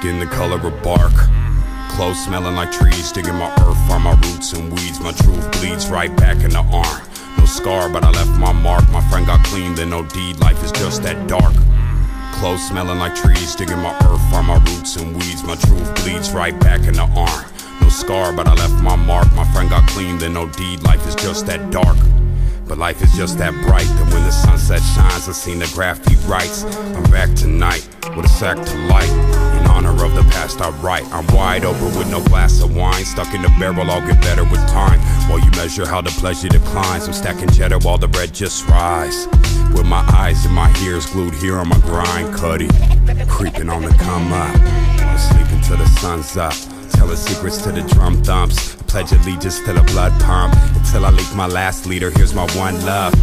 skin the color of bark. Clothes smelling like trees, digging my earth, find my roots and weeds. My truth bleeds right back in the arm. No scar, but I left my mark. My friend got clean, then no deed. Life is just that dark. Clothes smelling like trees, digging my earth, find my roots and weeds. My truth bleeds right back in the arm. No scar, but I left my mark. My friend got clean, then no deed. Life is just that dark. But life is just that bright, that when the sunset shines, I seen the graffiti writes. I'm back tonight with a sack to light. In honor of the past I write. I'm wide open with no glass of wine. Stuck in the barrel, I'll get better with time. While you measure how the pleasure declines, I'm stacking cheddar while the bread just rise. With my eyes and my ears glued here on my grind. Cuddy, creeping on the come up. I'm sleeping till the sun's up. Telling secrets to the drum thumps. Pledge allegiance to the blood pump. Until I leak my last leader, here's my one love.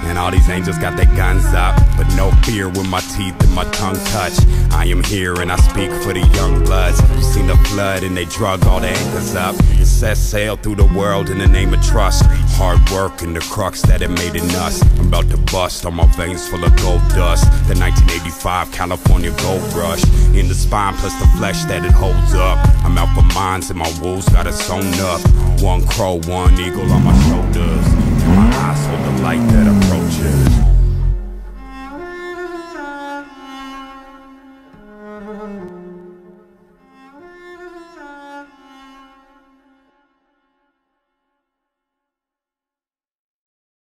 And all these angels got their guns up, but no fear when my teeth and my tongue touch. I am here and I speak for the young bloods who seen the flood and they drug all the anchors up. It set sail through the world in the name of trust. Hard work and the crux that it made in us. I'm about to bust on my veins full of gold dust. The 1985 California gold rush in the spine plus the flesh that it holds up. I'm out for mines and my wolves got it sewn up. One crow, one eagle on my shoulders. My eyes hold the light that approaches.